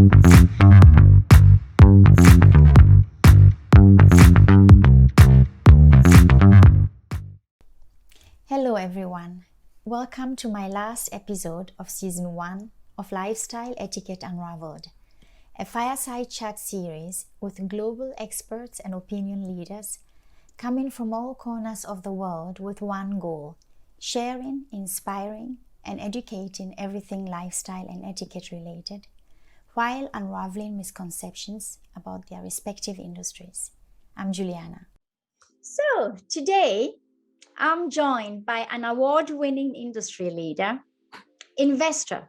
Hello everyone, welcome to my last episode of Season 1 of Lifestyle Etiquette Unraveled, a fireside chat series with global experts and opinion leaders coming from all corners of the world with one goal: sharing, inspiring, and educating everything lifestyle and etiquette related, while unraveling misconceptions about their respective industries. I'm Juliana. So today, I'm joined by an award-winning industry leader, investor,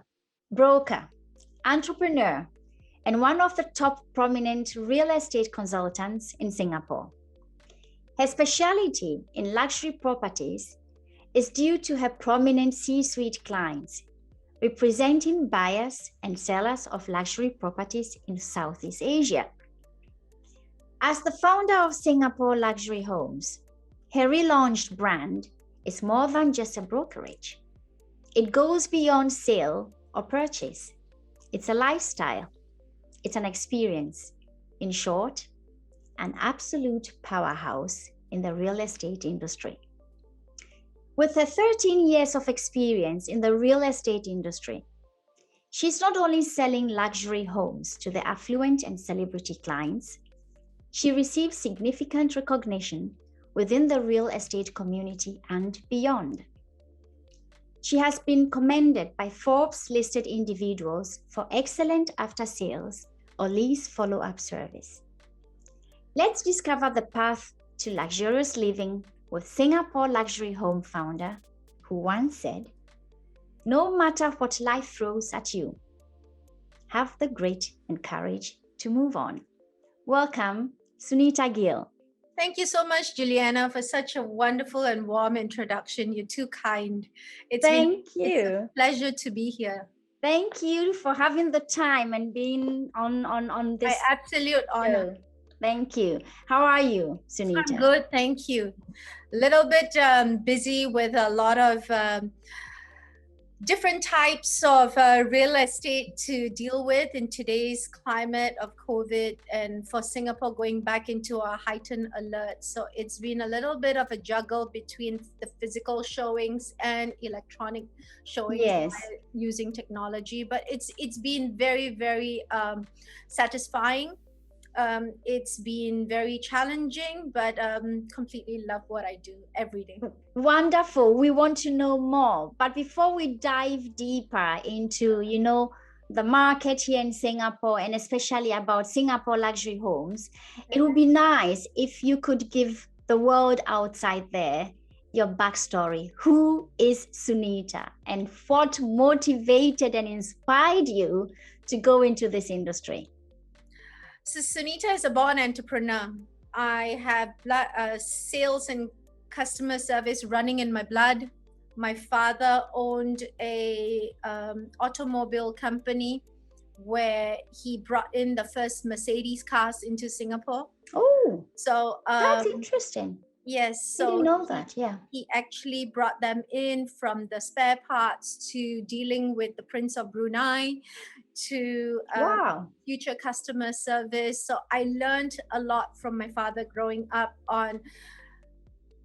broker, entrepreneur, and one of the top prominent real estate consultants in Singapore. Her specialty in luxury properties is due to her prominent C-suite clients, representing buyers and sellers of luxury properties in Southeast Asia. As the founder of Singapore Luxury Homes, her relaunched brand is more than just a brokerage. It goes beyond sale or purchase. It's a lifestyle. It's an experience. In short, an absolute powerhouse in the real estate industry. With her 13 years of experience in the real estate industry, she's not only selling luxury homes to the affluent and celebrity clients, she receives significant recognition within the real estate community and beyond. She has been commended by Forbes listed individuals for excellent after-sales or lease follow-up service. Let's discover the path to luxurious living with Singapore luxury home founder, who once said, "No matter what life throws at you, have the grit and courage to move on." Welcome, Sunita Gill. Thank you so much, Juliana, for such a wonderful and warm introduction. You're too kind. It's a pleasure to be here. Thank you for having the time and being on this. My absolute honor. Thank you. How are you, Sunita? I'm good, thank you. A little bit busy with a lot of different types of real estate to deal with in today's climate of COVID, and for Singapore going back into a heightened alert. So it's been a little bit of a juggle between the physical showings and electronic showings using technology, but it's been very, very satisfying. It's been very challenging, but completely love what I do every day. Wonderful. We want to know more. But before we dive deeper into, the market here in Singapore, and especially about Singapore luxury homes, it would be nice if you could give the world outside there your backstory. Who is Sunita, and what motivated and inspired you to go into this industry? So Sunita is a born entrepreneur. I have sales and customer service running in my blood. My father owned a automobile company where he brought in the first Mercedes cars into Singapore. Oh, so that's interesting. Yes, so I didn't know that. Yeah, he actually brought them in from the spare parts to dealing with the Prince of Brunei to future customer service. So I learned a lot from my father growing up on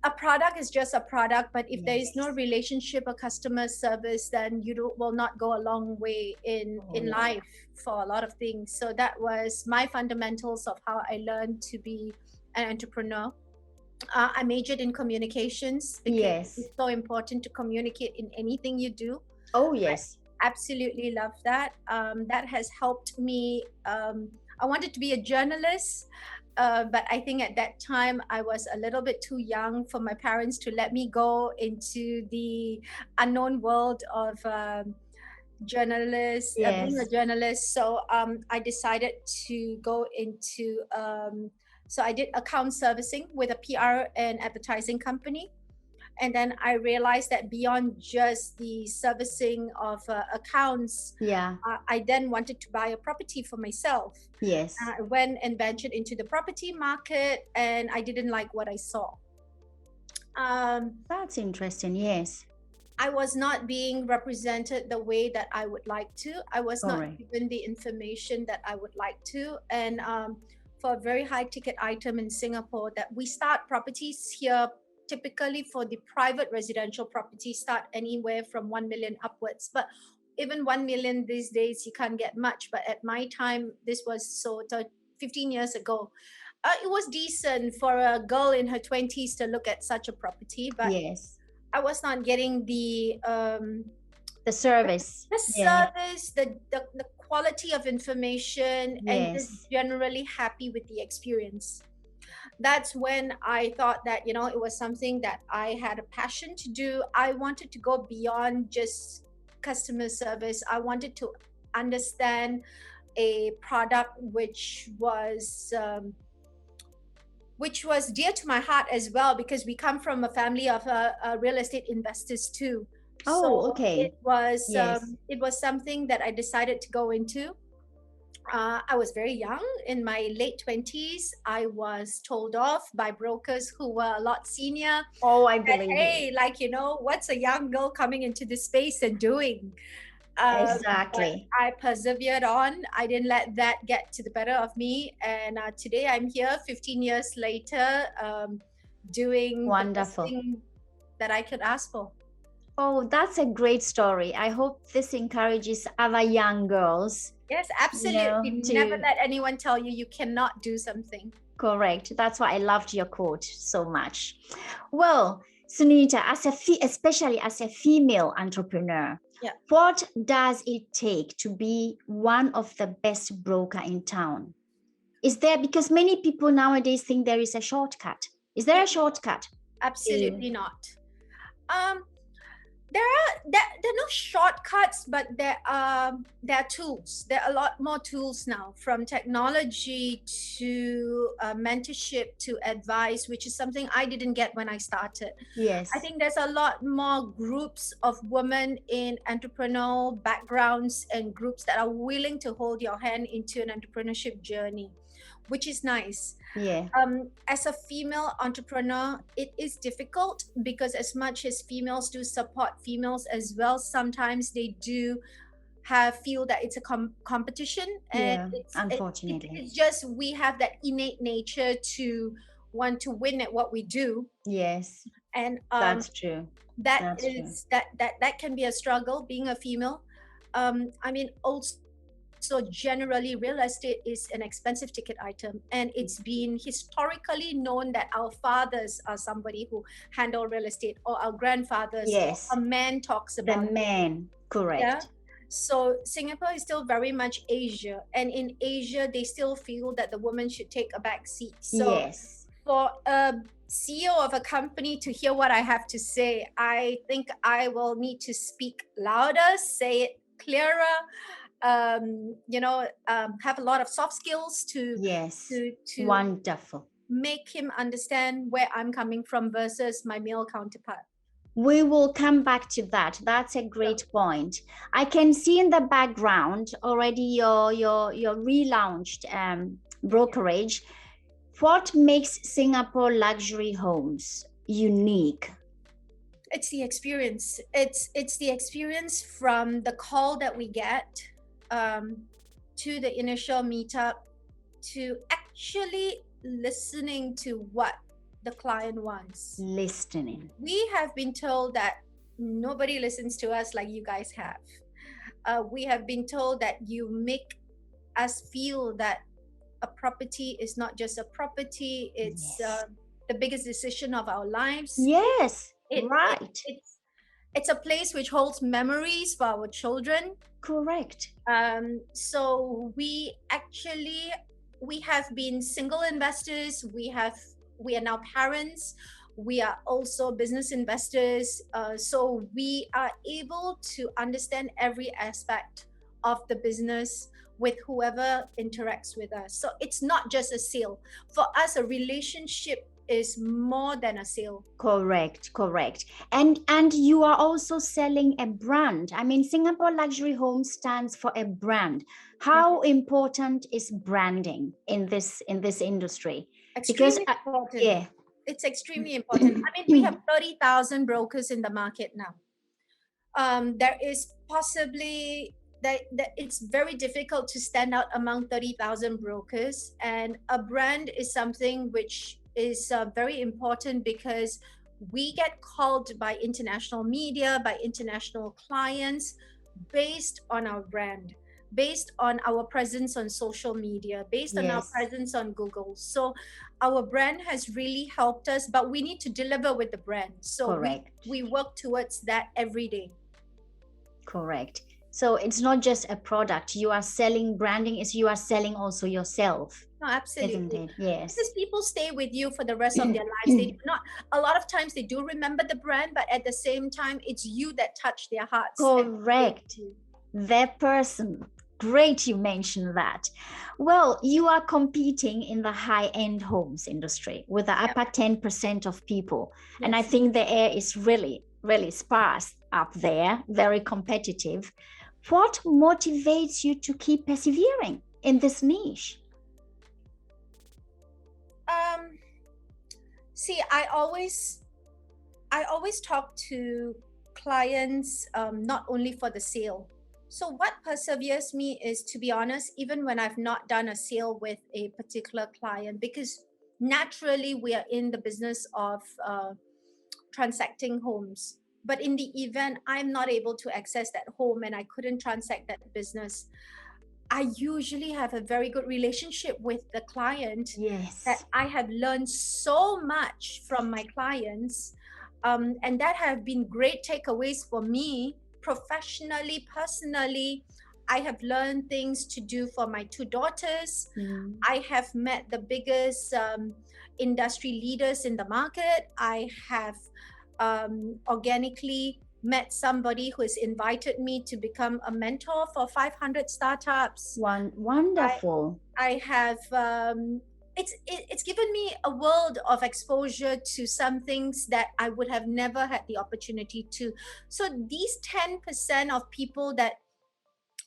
a product is just a product, but if there is no relationship or customer service, then you will not go a long way in life for a lot of things. So that was my fundamentals of how I learned to be an entrepreneur. I majored in communications because it's so important to communicate in anything you do. Oh, yes. I absolutely love that. That has helped me. I wanted to be a journalist, but I think at that time I was a little bit too young for my parents to let me go into the unknown world of journalists, being a journalist. So I decided to go into so I did account servicing with a PR and advertising company. And then I realized that beyond just the servicing of accounts, I then wanted to buy a property for myself. Yes. I went and ventured into the property market, and I didn't like what I saw. That's interesting. Yes. I was not being represented the way that I would like to. I was not Correct. given the information that I would like to. And for a very high ticket item in Singapore, that we start properties here typically for the private residential properties start anywhere from 1 million upwards. But even 1 million these days, you can't get much. But at my time, this was 15 years ago. It was decent for a girl in her 20s to look at such a property. But Yes. I was not getting the service. service, the quality of information, and just generally happy with the experience. That's when I thought that, you know, it was something that I had a passion to do. I wanted to go beyond just customer service. I wanted to understand a product which was dear to my heart as well, because we come from a family of real estate investors too. Oh, okay. It was something that I decided to go into. I was very young, in my late 20s. I was told off by brokers who were a lot senior. Oh, I believe hey, like, you know, what's a young girl coming into this space and doing? Exactly. I persevered on. I didn't let that get to the better of me. And today I'm here 15 years later, doing the best thing that I could ask for. Oh, that's a great story. I hope this encourages other young girls. Yes, absolutely. Never let anyone tell you cannot do something. Correct. That's why I loved your quote so much. Well, Sunita, especially as a female entrepreneur, what does it take to be one of the best broker in town? Is there, because many people nowadays think there is a shortcut. Is there a shortcut? Absolutely not. There are no shortcuts, but there are tools. There are a lot more tools now, from technology to mentorship to advice, which is something I didn't get when I started. Yes. I think there's a lot more groups of women in entrepreneurial backgrounds and groups that are willing to hold your hand into an entrepreneurship journey, which is nice. Yeah. As a female entrepreneur, it is difficult, because as much as females do support females as well, sometimes they do feel that it's a competition. And unfortunately, it's just, we have that innate nature to want to win at what we do. Yes. And that's true. That can be a struggle being a female. I mean, also, so generally, real estate is an expensive ticket item, and it's been historically known that our fathers are somebody who handle real estate, or our grandfathers. Yes. A man talks about the man. Correct. Yeah. So Singapore is still very much Asia, and in Asia, they still feel that the woman should take a back seat. So yes. For a CEO of a company to hear what I have to say, I think I will need to speak louder, say it clearer. Have a lot of soft skills to wonderful, make him understand where I'm coming from versus my male counterpart. We will come back to that. That's a great point. I can see in the background already your relaunched brokerage. What makes Singapore luxury homes unique? It's the experience. It's the experience from the call that we get to the initial meetup, to actually listening to what the client wants. Listening. We have been told that nobody listens to us like you guys have. We have been told that you make us feel that a property is not just a property, it's the biggest decision of our lives. Yes, right. It's a place which holds memories for our children. Correct. So we have been single investors. We are now parents. We are also business investors. So we are able to understand every aspect of the business with whoever interacts with us. So it's not just a sale. For us, a relationship is more than a sale. Correct. And you are also selling a brand. I mean, Singapore Luxury Home stands for a brand. How important is branding in this industry? Extremely important. It's extremely important. I mean, we have 30,000 brokers in the market now. there is possibly that it's very difficult to stand out among 30,000 brokers, and a brand is something which is very important because we get called by international media, by international clients, based on our brand, based on our presence on social media, based on our Yes. presence on Google. So our brand has really helped us, but we need to deliver with the brand. So Correct. we work towards that every day. Correct. So it's not just a product you are selling. Branding is you are selling also yourself. No, absolutely. Isn't it? Yes. Because people stay with you for the rest of their lives. They do not, a lot of times they do remember the brand, but at the same time, it's you that touch their hearts. Correct. That person. Great you mentioned that. Well, you are competing in the high-end homes industry with the upper 10% of people. Yes. And I think the air is really, really sparse up there, very competitive. What motivates you to keep persevering in this niche? See, I always talk to clients not only for the sale. So what perseveres me is, to be honest, even when I've not done a sale with a particular client, because naturally we are in the business of transacting homes. But in the event I'm not able to access that home and I couldn't transact that business, I usually have a very good relationship with the client. Yes. That I have learned so much from my clients. And that have been great takeaways for me professionally, personally. I have learned things to do for my two daughters. I have met the biggest industry leaders in the market. I have organically met somebody who has invited me to become a mentor for 500 startups. Wonderful. I have it's given me a world of exposure to some things that I would have never had the opportunity to. So these 10% of people that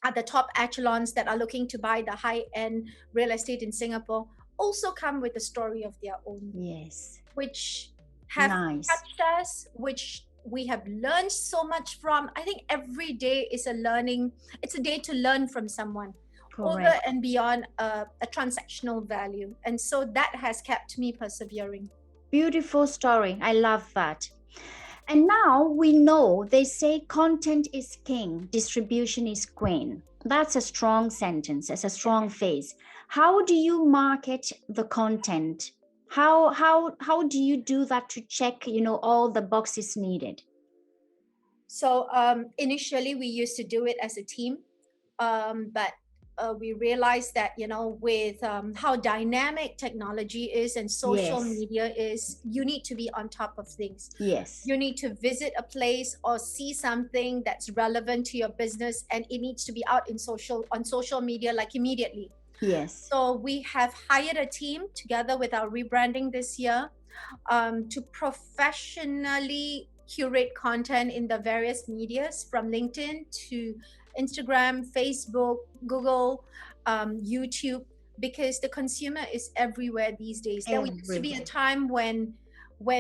are the top echelons that are looking to buy the high-end real estate in Singapore also come with a story of their own. Yes. Which have touched us, which we have learned so much from. I think every day is a learning. It's a day to learn from someone. Correct. Over and beyond a transactional value. And so that has kept me persevering. Beautiful story. I love that. And now we know they say content is king, distribution is queen. That's a strong sentence, it's a strong phrase. How do you market the content? How do you do that to check, all the boxes needed? So initially we used to do it as a team, but we realized that, with how dynamic technology is and social media is, you need to be on top of things. Yes. You need to visit a place or see something that's relevant to your business, and it needs to be out on social media like immediately. Yes. So we have hired a team together with our rebranding this year to professionally curate content in the various medias, from LinkedIn to Instagram, Facebook, Google, YouTube, because the consumer is everywhere these days. There used to be a time when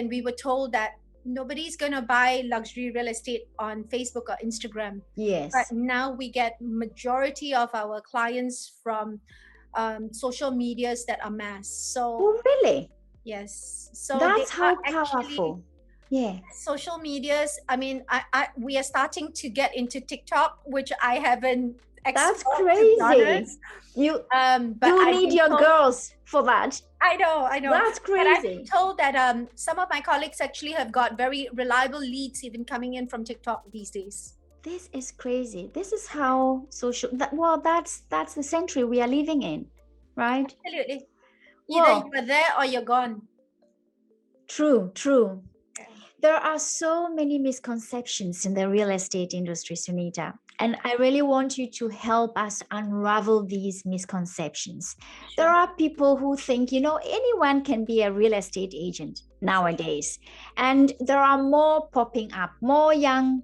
we were told that nobody's going to buy luxury real estate on Facebook or Instagram. Yes. But now we get majority of our clients from social medias that are mass. So really? Yes. So that's how powerful. Yeah. Social medias. I mean, we are starting to get into TikTok, which I haven't explored. That's crazy. You need your girls for that. I know. That's crazy. But I've been told that some of my colleagues actually have got very reliable leads even coming in from TikTok these days. This is crazy. This is how that's the century we are living in, right? Absolutely. Either you are there or you're gone. True. There are so many misconceptions in the real estate industry, Sunita, and I really want you to help us unravel these misconceptions. Sure. There are people who think, anyone can be a real estate agent nowadays, and there are more popping up, more young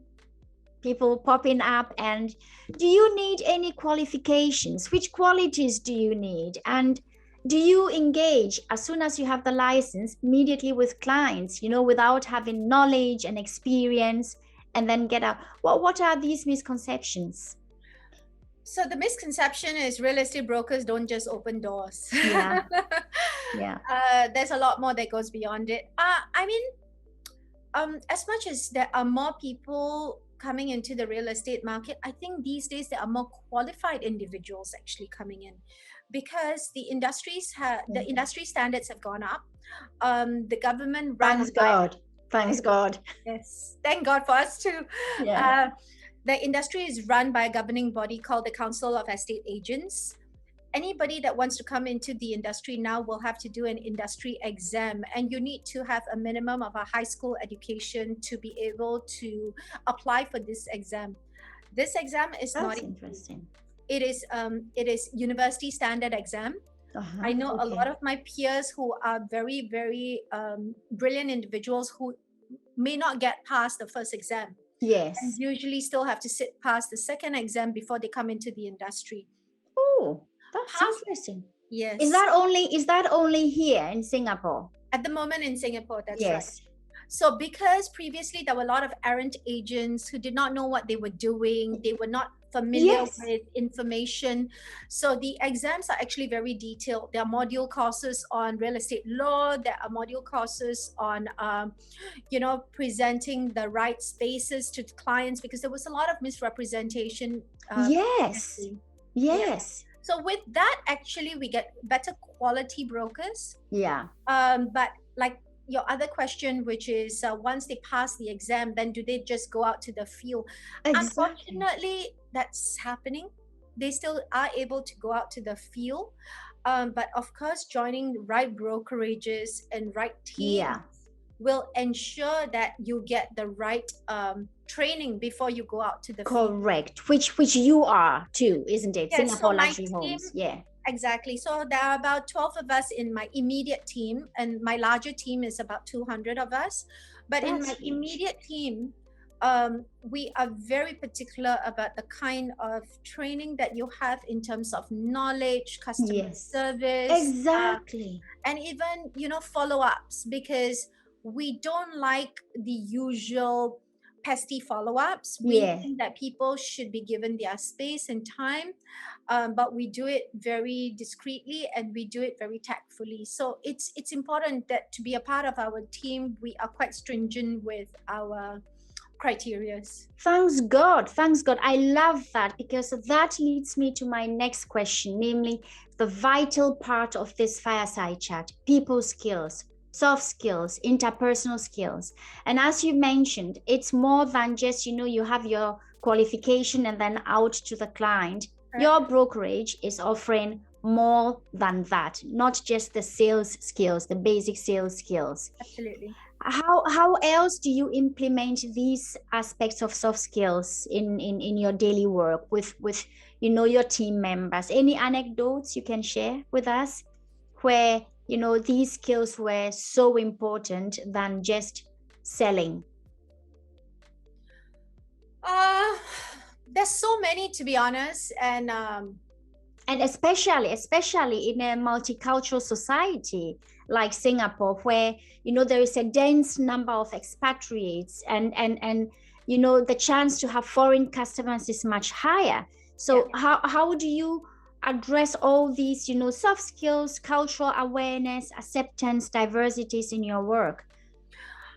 people popping up. And do you need any qualifications? Which qualities do you need? And do you engage as soon as you have the license immediately with clients, without having knowledge and experience? and then get out. What are these misconceptions? So the misconception is real estate brokers don't just open doors. Yeah. Yeah. There's a lot more that goes beyond it. I mean, as much as there are more people coming into the real estate market, I think these days there are more qualified individuals actually coming in, because the industry standards have gone up. The government runs. Thanks God. Yes, thank God for us too. Yeah. The industry is run by a governing body called the Council of Estate Agents. Anybody that wants to come into the industry now will have to do an industry exam, and you need to have a minimum of a high school education to be able to apply for this exam. This exam is That's interesting. It is university standard exam. I know a lot of my peers who are very, very brilliant individuals who may not get past the first exam. Yes. And usually still have to sit past the second exam before they come into the industry. Oh, that's interesting. Yes. Is that only here in Singapore? At the moment in Singapore, that's yes. right. So because previously there were a lot of errant agents who did not know what they were doing, they were not familiar with information. So the exams are actually very detailed. There are module courses on real estate law. There are module courses on, presenting the right spaces to clients, because there was a lot of misrepresentation. Yes. So with that, actually, we get better quality brokers. Yeah. But like your other question, which is once they pass the exam, then do they just go out to the field? Exactly. Unfortunately, that's happening. They still are able to go out to the field. But of course, joining the right brokerages and right teams will ensure that you get the right training before you go out to the field. Correct. Which you are too, isn't it? Yes, Singapore so Luxury Homes. Yeah. Exactly. So there are about 12 of us in my immediate team, and my larger team is about 200 of us. But in my immediate team, we are very particular about the kind of training that you have in terms of knowledge, customer service. Exactly. And even, follow-ups, because we don't like the usual pesty follow-ups. We think that people should be given their space and time, but we do it very discreetly and we do it very tactfully. So it's important that to be a part of our team, we are quite stringent with our criteria. Thanks God. I love that, because that leads me to my next question, namely the vital part of this fireside chat: people skills, soft skills, interpersonal skills. And as you mentioned, it's more than just, you have your qualification and then out to the client. Your brokerage is offering more than that, not just the sales skills, the basic sales skills. Absolutely. How else do you implement these aspects of soft skills in your daily work with your team members? Any anecdotes you can share with us where these skills were so important than just selling? There's so many, to be honest, and especially in a multicultural society like Singapore, where there is a dense number of expatriates, and the chance to have foreign customers is much higher. So how do you address all these soft skills, cultural awareness, acceptance, diversities in your work?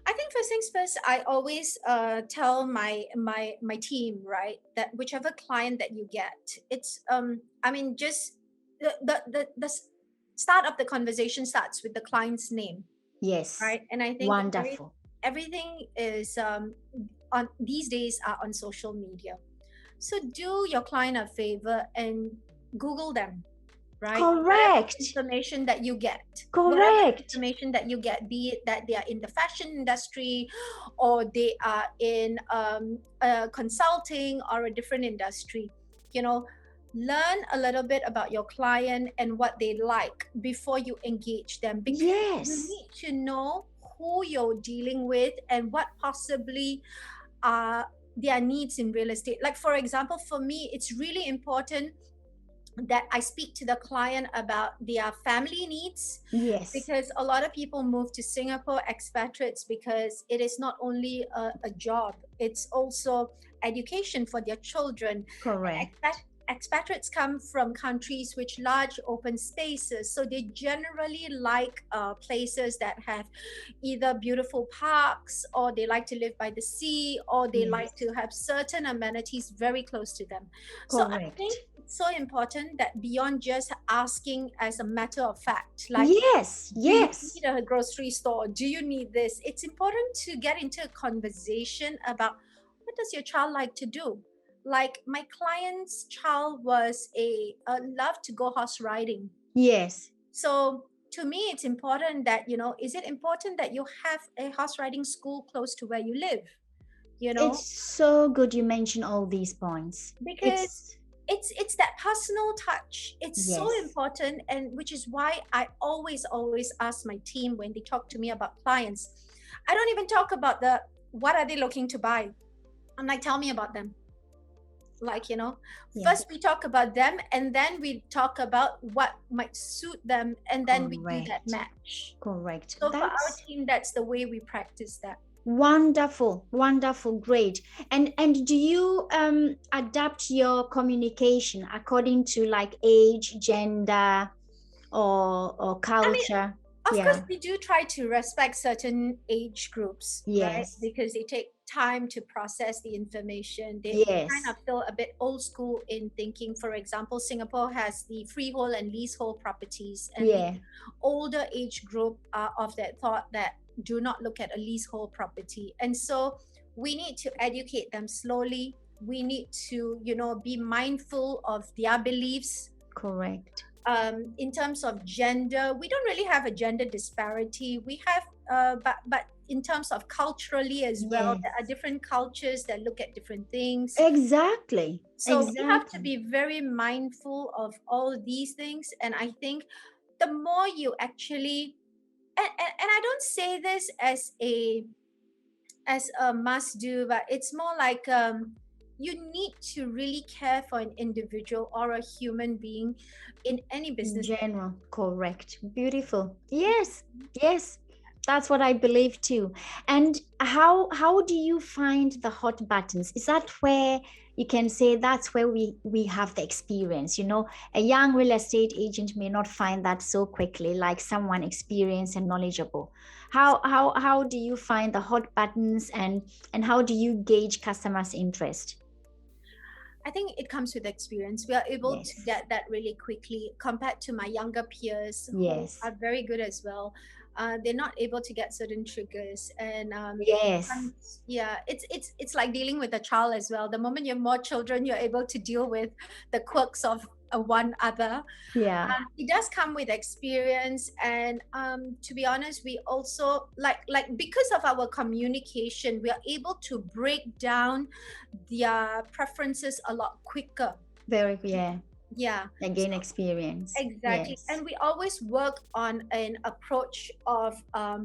I think first things first, I always tell my team, right, that whichever client that you get, it's just the start of the conversation starts with the client's name. Yes. Right. And I think wonderful. Everything is on these days are on social media. So do your client a favor and Google them. Right. Correct. Information that you get. Correct. Information that you get, be it that they are in the fashion industry, or they are in consulting or a different industry. Learn a little bit about your client and what they like before you engage them, because you need to know who you're dealing with and what possibly are their needs in real estate. Like, for example, for me, it's really important that I speak to the client about their family needs, Yes. because a lot of people move to Singapore, expatriates, because it is not only a job, it's also education for their children. And Correct. expatriates come from countries with large open spaces, so they generally like places that have either beautiful parks, or they like to live by the sea, or they like Yes. to have certain amenities very close to them. So I think Correct. it's so important that beyond just asking as a matter of fact, like, Yes. do you Yes. need a grocery store? Do you need this? It's important to get into a conversation about what does your child like to do. Like my client's child was a love to go horse riding. Yes. So to me, it's important that, is it important that you have a horse riding school close to where you live? You It's know, so good you mention all these points. because It's it's that personal touch. It's so yes. important, and which is why I always ask my team when they talk to me about clients. I don't even talk about the what are they looking to buy. I'm like, tell me about them. Like, Yeah. first we talk about them, and then we talk about what might suit them, and then we do that Correct. match. Correct. So for our That's team, that's the way we practice that. wonderful. Wonderful. Great. And do you adapt your communication according to like age, gender, or I mean, culture? of course, Yeah. we do try to respect certain age groups, right? Yes. Because they take time to process the information. They kind Yes. of feel a bit old school in thinking. For example, Singapore has the freehold and leasehold properties, and the Yeah. older age group are of that thought that do not look at a leasehold property. And so we need to educate them slowly. We need to, be mindful of their beliefs. Correct. In terms of gender, we don't really have a gender disparity. We have, but in terms of culturally as well, Yes. there are different cultures that look at different things. Exactly. So we have to Exactly. be very mindful of all these things. And I think the more you actually, and I don't say this as a must do, but it's more like you need to really care for an individual or a human being in any In business. general, correct. Beautiful. Yes. Yes. That's what I believe too. And how do you find the hot buttons? Is that where you can say that's where we have the experience? A young real estate agent may not find that so quickly, like someone experienced and knowledgeable. How do you find the hot buttons, and how do you gauge customers' interest? I think it comes with experience. We are able to Yes. get that really quickly compared to my younger peers who Yes. are very good as well. They're not able to get certain triggers, and Yes. yeah, it's like dealing with a child as well. The moment you have more children, you're able to deal with the quirks of one other. Yeah. It does come with experience, and to be honest, we also like because of our communication, we are able to break down their preferences a lot quicker. Very, yeah. Yeah, Again, experience. exactly. Yes. And we always work on an approach of a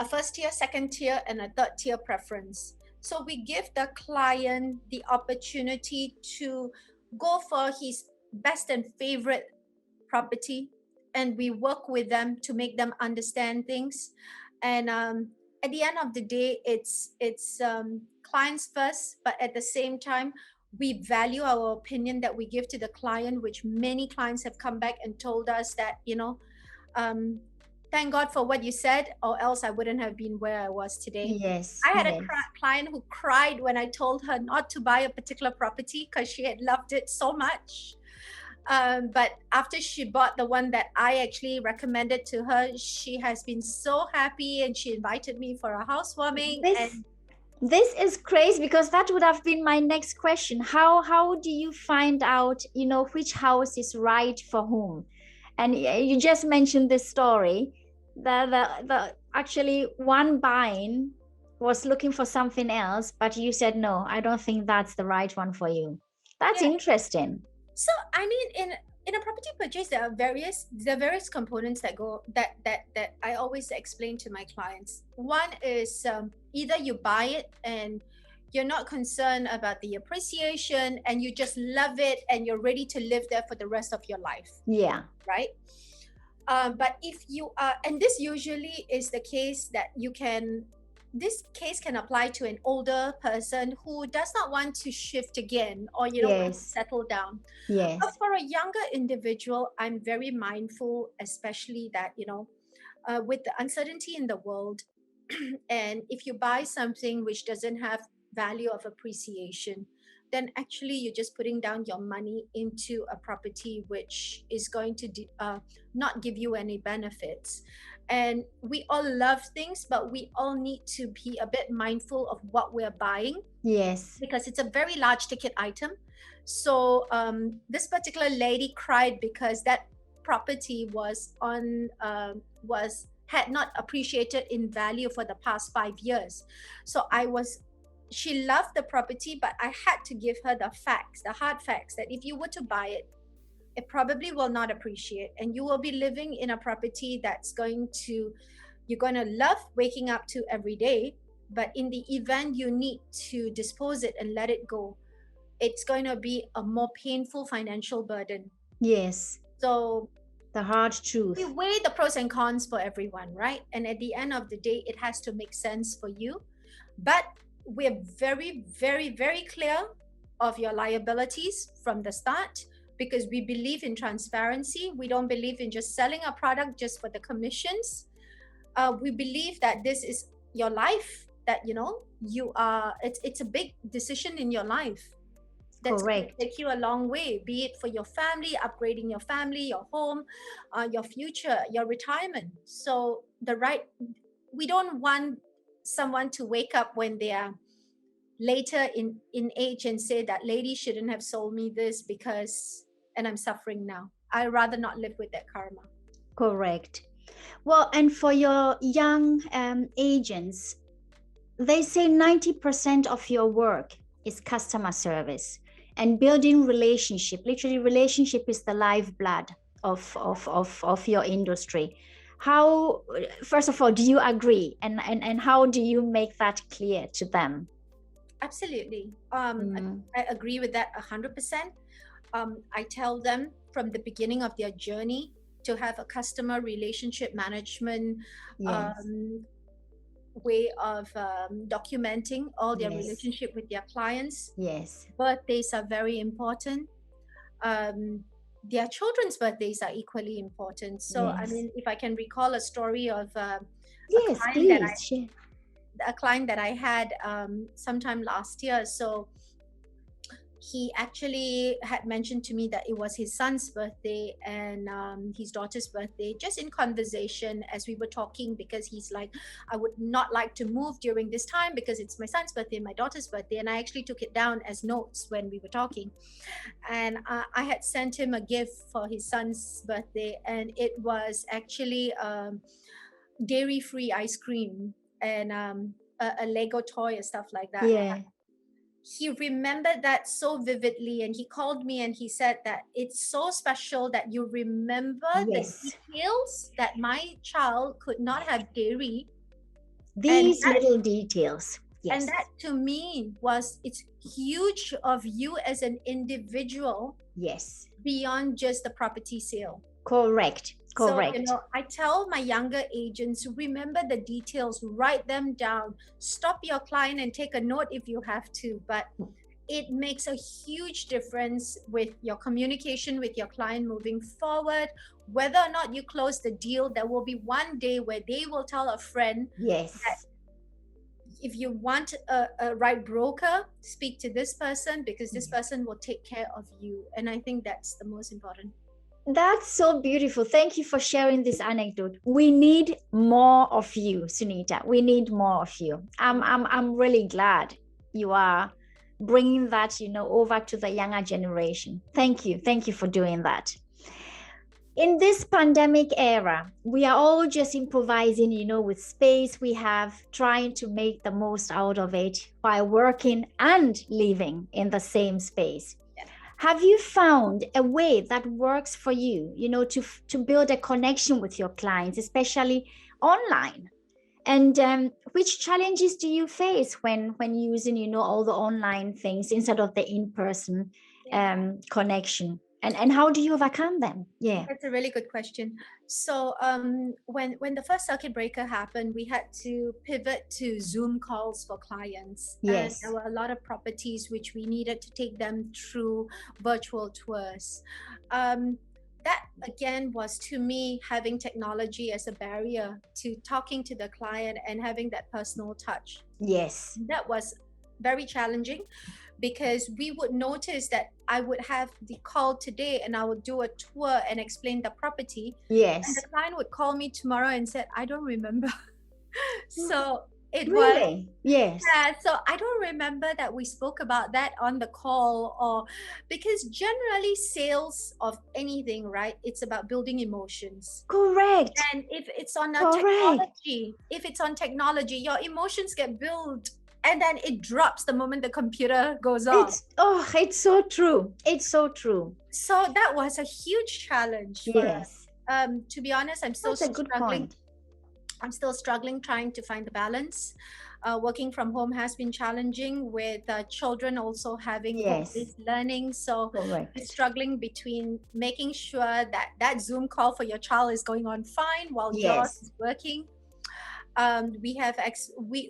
first tier, second tier, and a third tier preference. So we give the client the opportunity to go for his best and favorite property, and we work with them to make them understand things. And at the end of the day, it's clients first, but at the same time, we value our opinion that we give to the client, which many clients have come back and told us that, um, thank God for what you said, or else I wouldn't have been where I was today. Yes. I had a Yes. client who cried when I told her not to buy a particular property because she had loved it so much. But after she bought the one that I actually recommended to her, she has been so happy, and she invited me for a housewarming. This And this is crazy, because that would have been my next question. How do you find out, which house is right for whom? And you just mentioned this story. The actually one buying was looking for something else, but you said no, I don't think that's the right one for you. That's yeah, interesting. so I mean, in a property purchase, there are various components that go that I always explain to my clients. One is either you buy it and you're not concerned about the appreciation, and you just love it and you're ready to live there for the rest of your life. Yeah. Right. But if you are, and this usually is the case that this case can apply to an older person who does not want to shift again, or want to settle down. Yes. But for a younger individual, I'm very mindful, especially that with the uncertainty in the world, and if you buy something which doesn't have value of appreciation, then actually you're just putting down your money into a property which is going to not give you any benefits. And we all love things, but we all need to be a bit mindful of what we're buying. Yes. Because it's a very large ticket item. So this particular lady cried because that property had not appreciated in value for the past 5 years. So she loved the property, but I had to give her the hard facts, that if you were to buy it, it probably will not appreciate, and you will be living in a property you're going to love waking up to every day. But in the event you need to dispose it and let it go, it's going to be a more painful financial burden. Yes. So the hard truth. We weigh the pros and cons for everyone, right? And at the end of the day, it has to make sense for you. But we're very, very, very clear of your liabilities from the start, because we believe in transparency. We don't believe in just selling a product just for the commissions. We believe that this is your life, that it's a big decision in your life that's going to take you a long way, be it for your family, upgrading your family, your home, your future, your retirement. So we don't want someone to wake up when they are later in age and say that lady shouldn't have sold me this and I'm suffering now. I'd rather not live with that karma. Correct. Well, and for your young agents, they say 90% of your work is customer service and building relationship. Literally, relationship is the lifeblood of your industry. How, first of all, do you agree? And how do you make that clear to them? Absolutely. I agree with that 100%. I tell them from the beginning of their journey to have a customer relationship management way of documenting all their relationship with their clients. Yes. Birthdays are very important. Their children's birthdays are equally important. So, I mean, if I can recall a story of a client that I had sometime last year. So he actually had mentioned to me that it was his son's birthday and his daughter's birthday, just in conversation as we were talking, because he's like, I would not like to move during this time because it's my son's birthday and my daughter's birthday. And I actually took it down as notes when we were talking. And I had sent him a gift for his son's birthday, and it was actually dairy-free ice cream and a Lego toy and stuff like that. Yeah. He remembered that so vividly, and he called me and he said that it's so special that you remember the details, that my child could not have dairy. These little details. Yes. And that to me it's huge of you as an individual. Yes. Beyond just the property sale. Correct. So, I tell my younger agents, remember the details, write them down, stop your client and take a note if you have to. But it makes a huge difference with your communication with your client moving forward. Whether or not you close the deal, there will be one day where they will tell a friend, that if you want a right broker, speak to this person, because this person will take care of you. And I think that's the most important. That's so beautiful. Thank you for sharing this anecdote. We need more of you, Sunita. We need more of you. I'm really glad you are bringing that, over to the younger generation. Thank you. Thank you for doing that. In this pandemic era, we are all just improvising, with space we have, trying to make the most out of it while working and living in the same space. Have you found a way that works for you, to build a connection with your clients, especially online? And which challenges do you face when using, all the online things instead of the in-person connection? And how do you overcome them? Yeah. That's a really good question. So when the first circuit breaker happened, we had to pivot to Zoom calls for clients. And Yes. there were a lot of properties which we needed to take them through virtual tours. That again was, to me, having technology as a barrier to talking to the client and having that personal touch. Yes. That was very challenging, because we would notice that I would have the call today and I would do a tour and explain the property. Yes. And the client would call me tomorrow and said, I don't remember. So it Really? Yes. yeah, so I don't remember that we spoke about that on the call, or because generally sales of anything, right? It's about building emotions. Correct. And if it's on a Correct. technology, your emotions get built and then it drops the moment the computer goes off. It's so true. It's so true. So that was a huge challenge for Yes. us. To be honest, I'm still That's a good struggling. point. I'm still struggling trying to find the balance. Working from home has been challenging, with children also having home-based learning. So Correct. I'm struggling between making sure that that Zoom call for your child is going on fine while yours is working.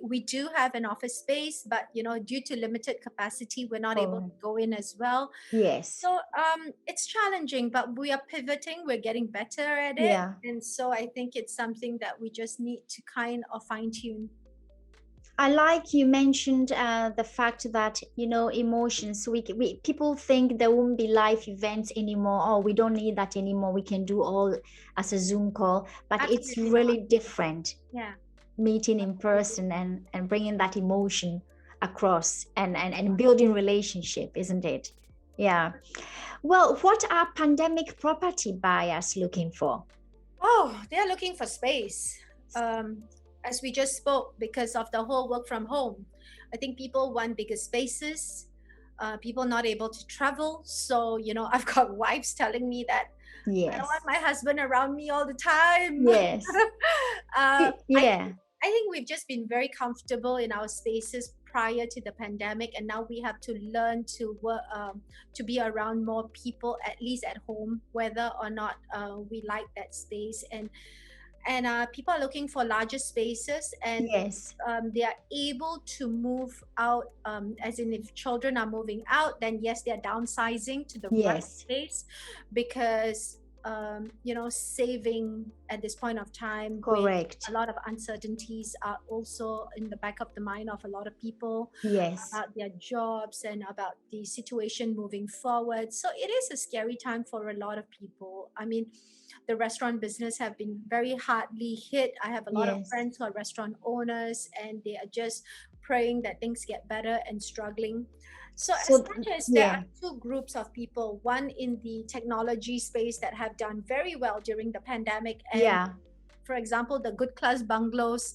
We do have an office space, but due to limited capacity, we're not able to go in as well. Yes. So it's challenging, but we are pivoting. We're getting better at it, and so I think it's something that we just need to kind of fine tune. I like you mentioned the fact that emotions. We people think there won't be live events anymore. Oh, we don't need that anymore. We can do all as a Zoom call, but Absolutely it's really different. Yeah. Meeting in person and bringing that emotion across and building relationship, isn't it? Yeah. Well, what are pandemic property buyers looking for? Oh, they're looking for space. As we just spoke, because of the whole work from home, I think people want bigger spaces. People not able to travel. So, I've got wives telling me that I don't want my husband around me all the time. Yes. I think we've just been very comfortable in our spaces prior to the pandemic, and now we have to learn to work, to be around more people, at least at home, whether or not we like that space. And people are looking for larger spaces, and they are able to move out. As in, if children are moving out, then yes, they are downsizing to the right space, because saving at this point of time. Correct. With a lot of uncertainties are also in the back of the mind of a lot of people. About their jobs and about the situation moving forward. So it is a scary time for a lot of people. I mean, the restaurant business have been very hardly hit. I have a lot of friends who are restaurant owners, and they are just praying that things get better and struggling. So as much as there are two groups of people, one in the technology space that have done very well during the pandemic, and for example, the good class bungalows,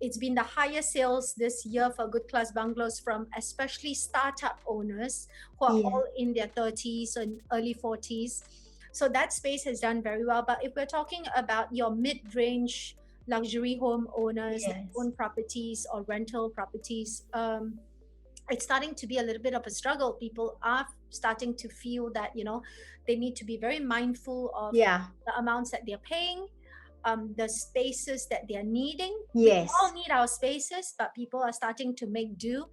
it's been the highest sales this year for good class bungalows from especially startup owners who are all in their 30s and early 40s. So that space has done very well. But if we're talking about your mid-range luxury home owners that own properties or rental properties, it's starting to be a little bit of a struggle. People are starting to feel that they need to be very mindful of the amounts that they're paying, the spaces that they're needing. We all need our spaces, but people are starting to make do,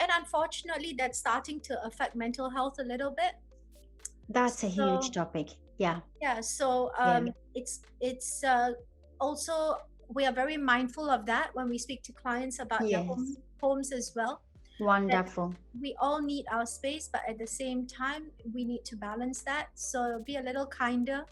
and unfortunately that's starting to affect mental health a little bit. That's a huge topic. So it's also, we are very mindful of that when we speak to clients about their homes as well. Wonderful. We all need our space, but at the same time we need to balance that, so be a little kinder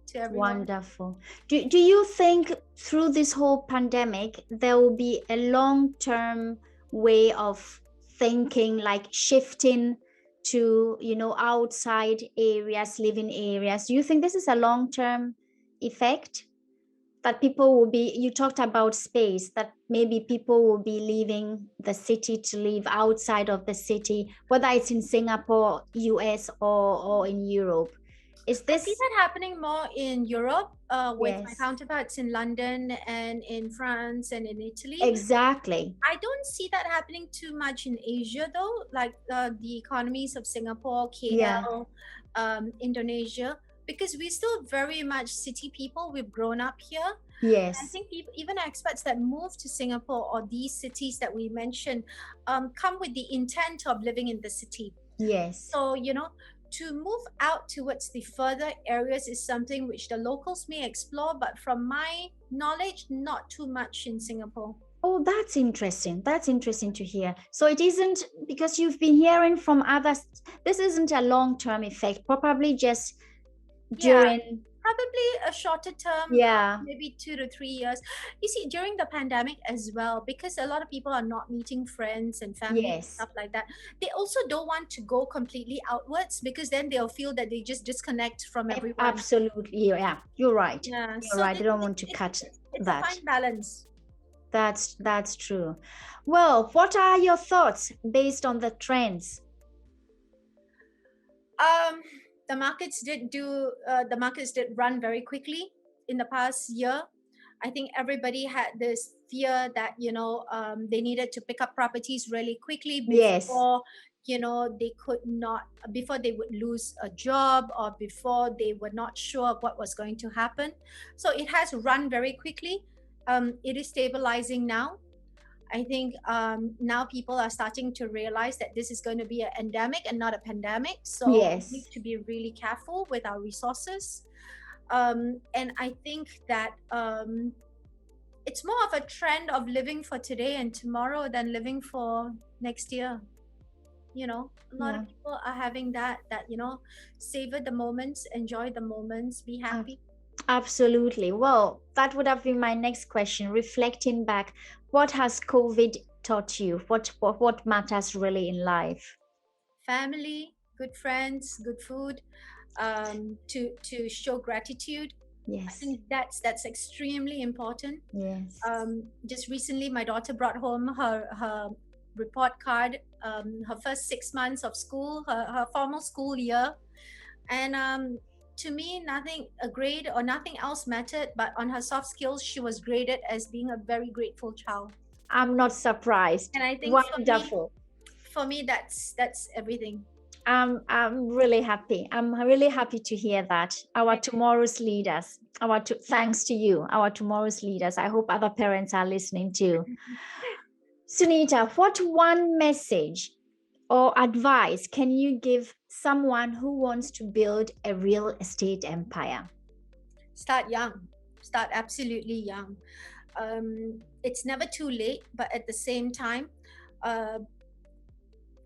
to everyone. Wonderful. Do you think through this whole pandemic there will be a long-term way of thinking, like shifting to outside areas, living areas? Do you think this is a long-term effect, that people will be, you talked about space, that maybe people will be leaving the city to live outside of the city, whether it's in Singapore, US, or in Europe? Is I see this? that happening more in Europe with my Yes, counterparts in London and in France and in Italy. exactly. I don't see that happening too much in Asia, though, like the economies of Singapore, Yeah, KL, Indonesia, because we're still very much city people. We've grown up here. I yes, think even expats that move to Singapore or these cities that we mentioned come with the intent of living in the city. yes. So, to move out towards the further areas is something which the locals may explore, but from my knowledge, not too much in Singapore. Oh, that's interesting. That's interesting to hear. So it isn't because you've been hearing from others, this isn't a long-term effect, probably just Yeah, during, probably a shorter term, yeah, maybe 2 to 3 years. You see, during the pandemic as well, because a lot of people are not meeting friends and family and yes, stuff like that, they also don't want to go completely outwards because then they'll feel that they just disconnect from everyone. absolutely. Yeah, you're right. Yeah, You're so right. I don't want to cut it's a that. fine balance. That's true. Well, what are your thoughts based on the trends? Um, the markets did run very quickly in the past year. I think everybody had this fear that they needed to pick up properties really quickly Yes, before they could not before they would lose a job or before they were not sure what was going to happen. So it has run very quickly. It is stabilizing now. I think now people are starting to realize that this is going to be an endemic and not a pandemic. So we need yes. to be really careful with our resources. And I think that it's more of a trend of living for today and tomorrow than living for next year. A lot Yeah. of people are having that savor the moments, enjoy the moments, be ab- happy. Absolutely. Well, that would have been my next question. Reflecting back, what has COVID taught you? What matters really in life? Family, good friends, good food, to show gratitude. I Yes. think that's extremely important. Yes. Just recently, my daughter brought home her report card, her first 6 months of school, her formal school year, and to me, nothing a grade or nothing else mattered. But on her soft skills, she was graded as being a very grateful child. I'm not surprised. And I think Wonderful. for me, that's everything. I'm really happy. I'm really happy to hear that. Our tomorrow's leaders, thanks to you, our tomorrow's leaders. I hope other parents are listening too. Sunita, what one message or advice can you give someone who wants to build a real estate empire? Start young. Start absolutely young. It's never too late, but at the same time, uh,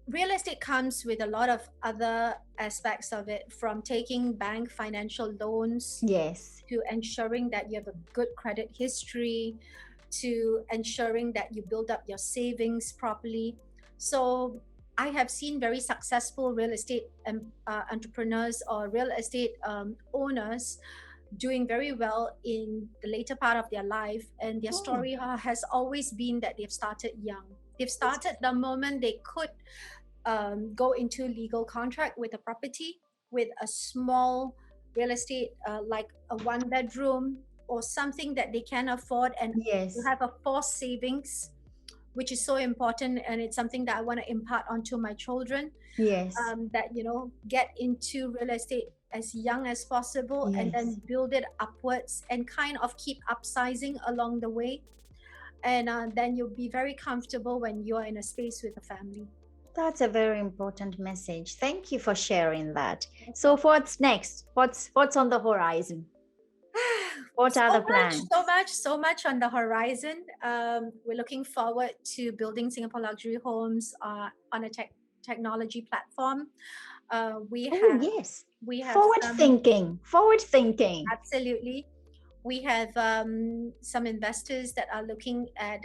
real estate comes with a lot of other aspects of it, from taking bank financial loans Yes. to ensuring that you have a good credit history, to ensuring that you build up your savings properly. So I have seen very successful real estate entrepreneurs or real estate owners doing very well in the later part of their life, and their story has always been that they've started young. They've started the moment they could go into legal contract with a property, with a small real estate, like a 1 bedroom or something that they can afford, and to Yes. have a forced savings, which is so important. And it's something that I want to impart onto my children, Yes. that get into real estate as young as possible, and Yes. then build it upwards and kind of keep upsizing along the way. And then you'll be very comfortable when you're in a space with a family. That's a very important message. Thank you for sharing that. So what's next? What's on the horizon? What are the plans? So much on the horizon. We're looking forward to building Singapore luxury homes on a technology platform. We Oh, have yes. we have Forward some thinking. Forward thinking. absolutely. We have some investors that are looking at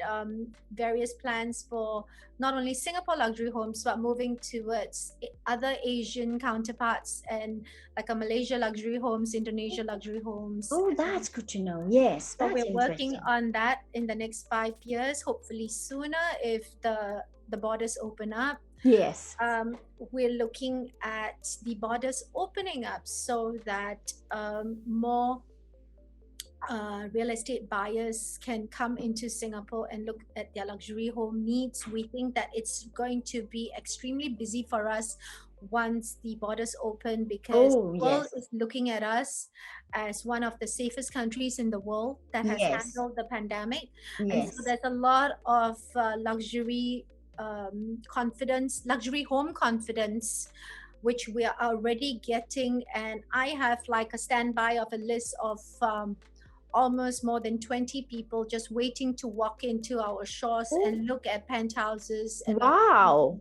various plans for not only Singapore luxury homes, but moving towards other Asian counterparts, and like a Malaysia luxury homes, Indonesia luxury homes. Oh, that's good to know. Yes, So that's we're working interesting. on that in the next 5 years, hopefully sooner if the borders open up. Yes. We're looking at the borders opening up so that more real estate buyers can come into Singapore and look at their luxury home needs. We think that it's going to be extremely busy for us once the borders open, because the world is looking at us as one of the safest countries in the world that has handled the pandemic. And so there's a lot of luxury confidence, luxury home confidence, which we are already getting. And I have like a standby of a list of almost more than 20 people just waiting to walk into our shores and look at penthouses. And wow,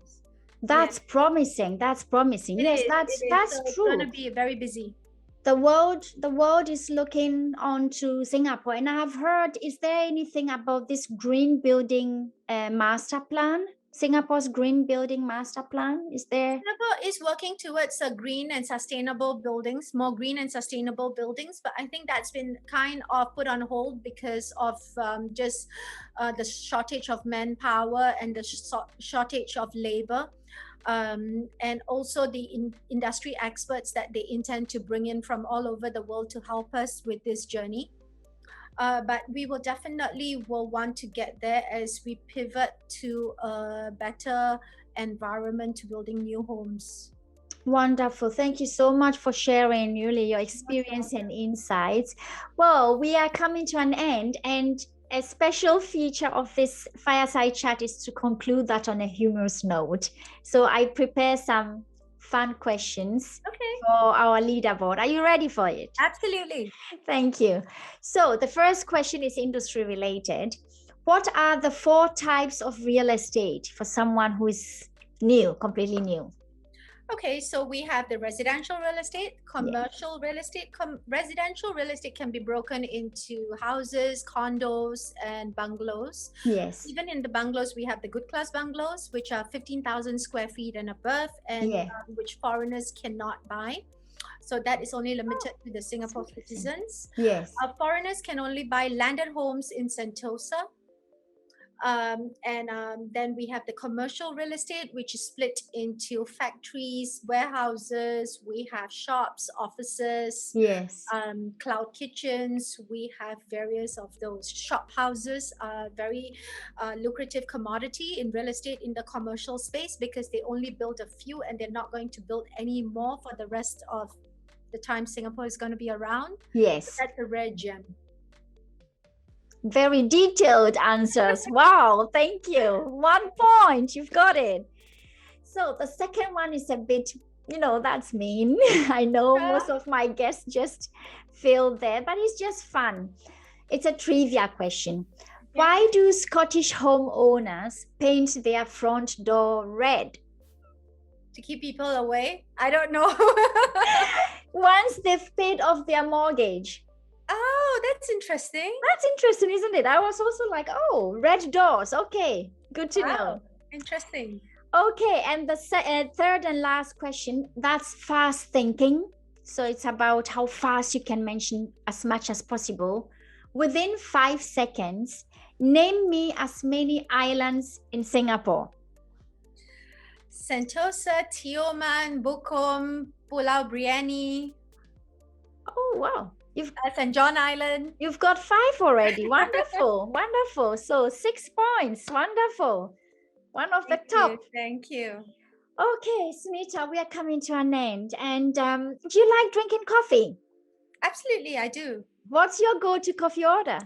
that's promising. That's promising. Yes, that's so true. it's going to be very busy. The world is looking on to Singapore, and I've heard, is there anything about this green building master plan? Singapore's green building master plan, is there? Singapore is working towards a green and sustainable buildings, more green and sustainable buildings, but I think that's been kind of put on hold because of just the shortage of manpower and the shortage of labor. And also the industry experts that they intend to bring in from all over the world to help us with this journey. But we will definitely want to get there as we pivot to a better environment to building new homes. Wonderful. Thank you so much for sharing, Yuli, your experience and insights. Well, we are coming to an end, and a special feature of this fireside chat is to conclude that on a humorous note. So I prepare some fun questions for our leaderboard. Are you ready for it? Absolutely. Thank you. So the first question is industry related. What are the 4 types of real estate for someone who is new, completely new? Okay, so we have the residential real estate, commercial real estate. Residential real estate can be broken into houses, condos, and bungalows. Yes. Even in the bungalows, we have the good class bungalows, which are 15,000 square feet and above, and which foreigners cannot buy. So that is only limited to the Singapore citizens. Yes. Foreigners can only buy landed homes in Sentosa. Then we have the commercial real estate, which is split into factories, warehouses. We have shops, offices, cloud kitchens. We have various of those shop houses. Very lucrative commodity in real estate in the commercial space, because they only build a few and they're not going to build any more for the rest of the time Singapore is going to be around. Yes. So that's a rare gem. Very detailed answers. Wow, thank you. 1 point, you've got it. So the second one is a bit, that's mean. I know most of my guests just failed there, but it's just fun. It's a trivia question. Why do Scottish homeowners paint their front door red? To keep people away? I don't know. Once they've paid off their mortgage. Oh, that's interesting. That's interesting, isn't it? I was also like, oh, red doors. Okay, good to know. Interesting. Okay, and the third and last question, that's fast thinking. So it's about how fast you can mention as much as possible. Within 5 seconds, name me as many islands in Singapore. Sentosa, Tioman, Bukom, Pulau Briani. Oh, wow. St. John Island. You've got 5 already. Wonderful. Wonderful. So 6 points. Wonderful. One of the top. Thank you. Okay, Sunita, we are coming to an end. And do you like drinking coffee? Absolutely, I do. What's your go-to coffee order?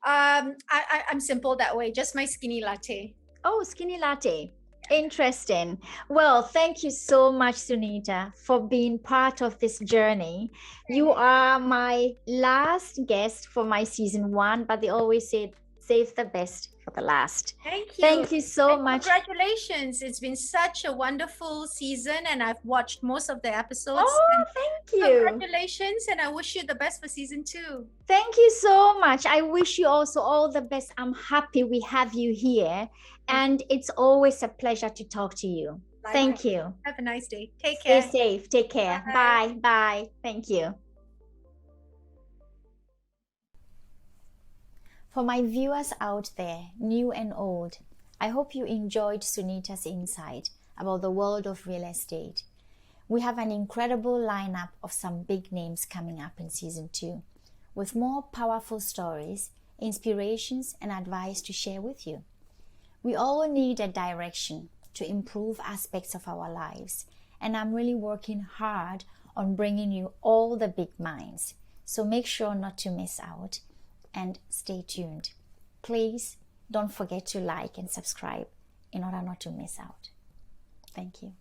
I'm simple that way. Just my skinny latte. Oh, skinny latte. Interesting. Well, thank you so much, Sunita, for being part of this journey. You are my last guest for my season 1, but they always say save the best for the last. Thank you. Thank you so much. Congratulations. It's been such a wonderful season, and I've watched most of the episodes. Oh, thank you. Congratulations, and I wish you the best for season 2. Thank you so much. I wish you also all the best. I'm happy we have you here, and it's always a pleasure to talk to you. Bye. Thank you. Have a nice day. Take care. Stay safe. Take care. Bye. Bye. Thank you. For my viewers out there, new and old, I hope you enjoyed Sunita's insight about the world of real estate. We have an incredible lineup of some big names coming up in season 2, with more powerful stories, inspirations, and advice to share with you. We all need a direction to improve aspects of our lives, and I'm really working hard on bringing you all the big minds. So make sure not to miss out and stay tuned. Please don't forget to like and subscribe in order not to miss out. Thank you.